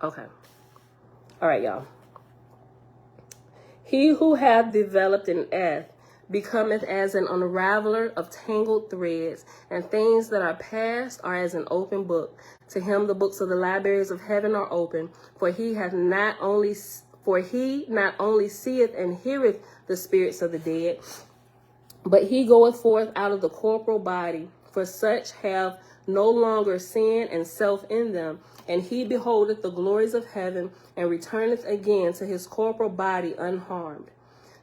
Okay. All right, y'all. He who hath developed an earth becometh as an unraveler of tangled threads, and things that are past are as an open book. To him the books of the libraries of heaven are open, for he not only seeth and heareth the spirits of the dead, but he goeth forth out of the corporal body, for such have no longer sin and self in them. And he beholdeth the glories of heaven, and returneth again to his corporal body unharmed.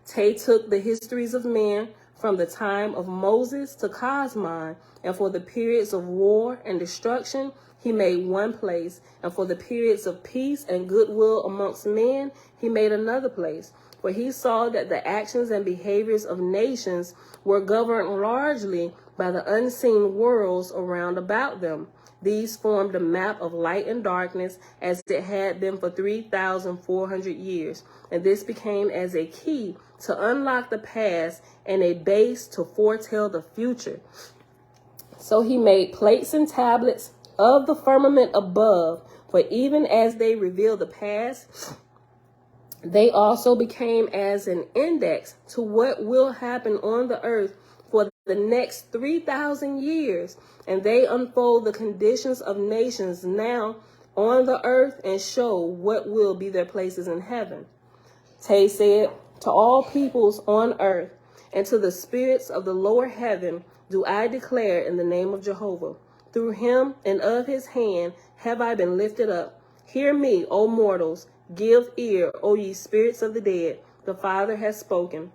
TAE took the histories of men from the time of Moses to Cosmon, and for the periods of war and destruction he made one place, and for the periods of peace and goodwill amongst men he made another place. For he saw that the actions and behaviors of nations were governed largely by the unseen worlds around about them. These formed a map of light and darkness, as it had been for 3,400 years, and this became as a key to unlock the past and a base to foretell the future. So he made plates and tablets of the firmament above, for even as they reveal the past, they also became as an index to what will happen on the earth for the next 3,000 years, and they unfold the conditions of nations now on the earth and show what will be their places in heaven. TAE said, to all peoples on earth and to the spirits of the lower heaven do I declare in the name of Jehovah. Through him and of his hand have I been lifted up. Hear me, O mortals. Give ear, O ye spirits of the dead. The Father has spoken.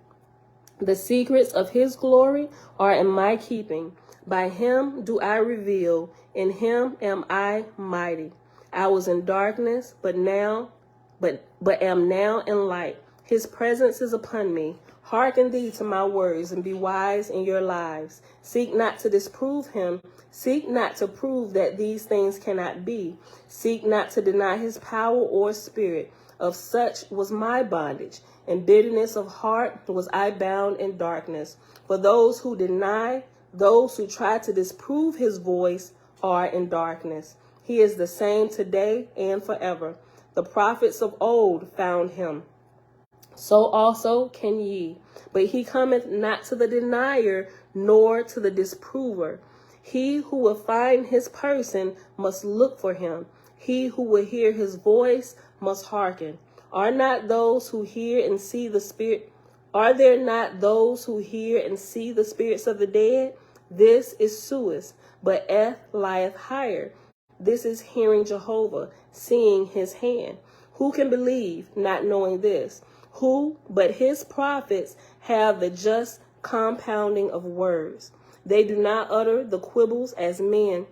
The secrets of his glory are in my keeping. By him do I reveal. In him am I mighty. I was in darkness, but am now in light. His presence is upon me. Hearken thee to my words, and be wise in your lives. Seek not to disprove him. Seek not to prove that these things cannot be. Seek not to deny his power or spirit. Of such was my bondage. In bitterness of heart was I bound in darkness. For those who deny, those who try to disprove his voice, are in darkness. He is the same today and forever. The prophets of old found him. So also can ye. But he cometh not to the denier, nor to the disprover. He who will find his person must look for him. He who will hear his voice must hearken. Are not those who hear and see the spirit? Are there not those who hear and see the spirits of the dead? This is Suis, but Eth lieth higher. This is hearing Jehovah, seeing his hand. Who can believe, not knowing this? Who but his prophets have the just compounding of words? They do not utter the quibbles as men.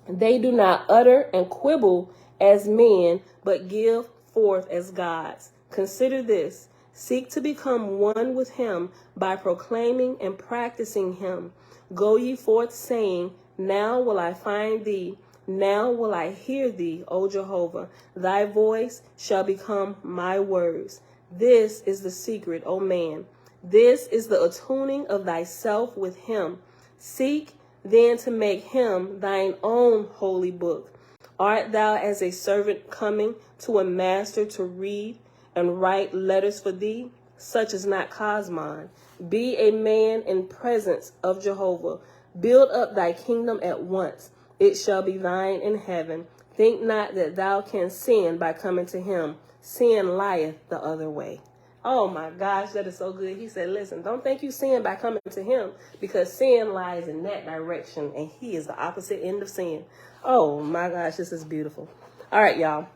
They do not utter and quibble as men, but give forth as gods. Consider this. Seek to become one with him by proclaiming and practicing him. Go ye forth saying, now will I find thee. Now will I hear thee, O Jehovah. Thy voice shall become my words. This is the secret, O man. This is the attuning of thyself with him. Seek then to make him thine own holy book. Art thou as a servant coming to a master to read and write letters for thee? Such is not Cosmon. Be a man in presence of Jehovah. Build up thy kingdom at once. It shall be thine in heaven. Think not that thou canst sin by coming to him. Sin lieth the other way. Oh my gosh, that is so good. He said, listen, don't think you sin by coming to him, because sin lies in that direction, and he is the opposite end of sin. Oh my gosh, this is beautiful. All right, y'all.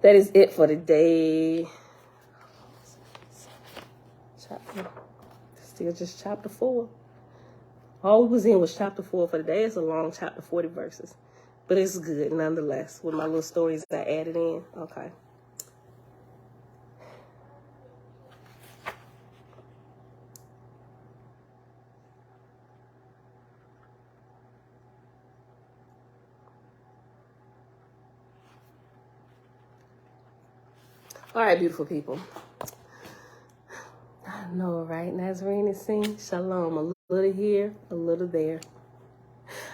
That is it for today. Still just chapter 4. All we was in was chapter 4 for today. It's a long chapter, 40 verses. But it's good nonetheless with my little stories I added in. Okay. All right, beautiful people. I know, right? Nazarene is singing Shalom. A little here, a little there.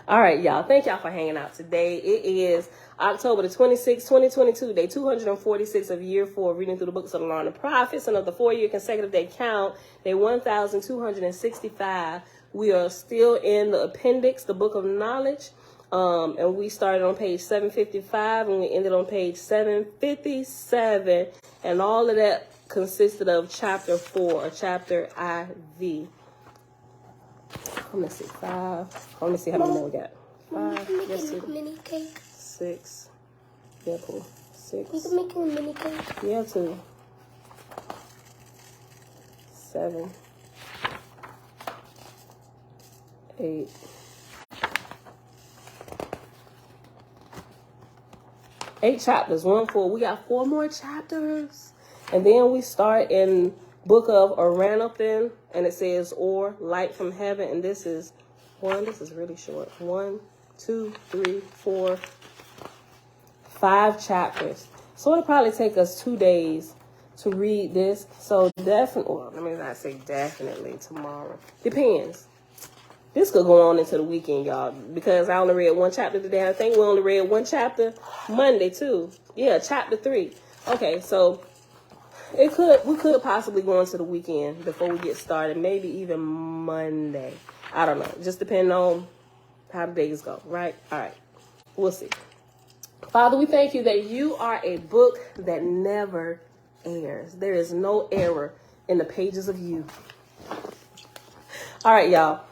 All right, y'all. Thank y'all for hanging out today. It is October the 26th, 2022, day 246 of year 4, reading through the books of the Law and the Prophets. Another 4-year consecutive day count, day 1,265. We are still in the appendix, the book of knowledge. And we started on page 755 and we ended on page 757. And all of that consisted of chapter 4, or chapter IV. Let me see, 5. Let me see how many more we got. 5, yes, a mini cake. 6. Yeah, cool. 6. We can make a mini cake. Yeah, 2. 7. 8. 8 chapters, 1 4. We got 4 more chapters. And then we start in book of Oahspe, and it says, or light from heaven. And this is 1. This is really short. 1, 2, 3, 4, 5 chapters. So it'll probably take us 2 days to read this. So definitely, well, let me not say definitely tomorrow. Depends. This could go on into the weekend, y'all, because I only read 1 chapter today. I think we only read 1 chapter Monday too. Yeah, chapter 3. Okay, so we could possibly go into the weekend before we get started, maybe even Monday. I don't know. Just depending on how the days go, right? All right. We'll see. Father, we thank you that you are a book that never errs. There is no error in the pages of you. All right, y'all.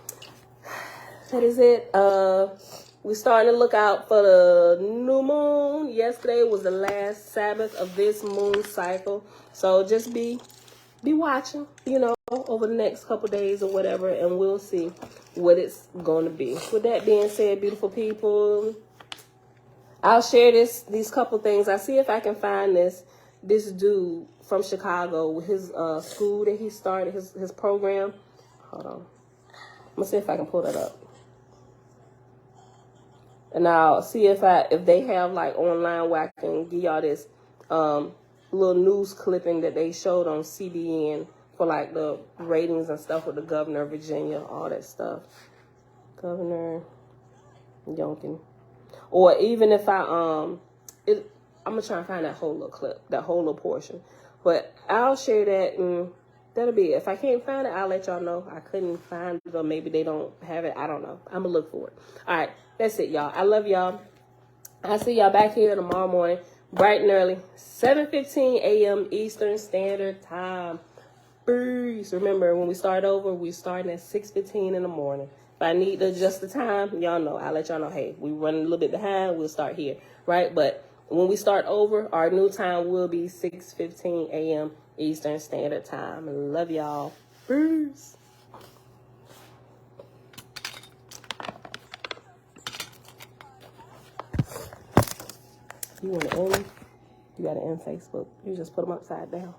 That is it. We're starting to look out for the new moon. Yesterday was the last Sabbath of this moon cycle. So just be watching, over the next couple days or whatever, and we'll see what it's going to be. With that being said, beautiful people, I'll share these couple things. I see if I can find this dude from Chicago with his school that he started, his program. Hold on. I'm going to see if I can pull that up. And I'll see if they have like online where I can give y'all this little news clipping that they showed on CBN for like the ratings and stuff with the governor of Virginia, all that stuff. Governor Youngkin. Or even if I'm gonna try and find that whole little clip, that whole little portion. But I'll share that, and that'll be it. If I can't find it, I'll let y'all know. I couldn't find it, or maybe they don't have it. I don't know. I'm gonna look for it. All right, that's it, y'all. I love y'all. I'll see y'all back here tomorrow morning, bright and early, 7:15 a.m. Eastern Standard Time. Peace. Remember, when we start over, we starting at 6:15 in the morning. If I need to adjust the time, y'all know. I'll let y'all know, hey, we running a little bit behind. We'll start here, right? But when we start over, our new time will be 6:15 a.m. Eastern Standard Time. I love y'all. Peace. You want to end? You got to end Facebook. You just put them upside down.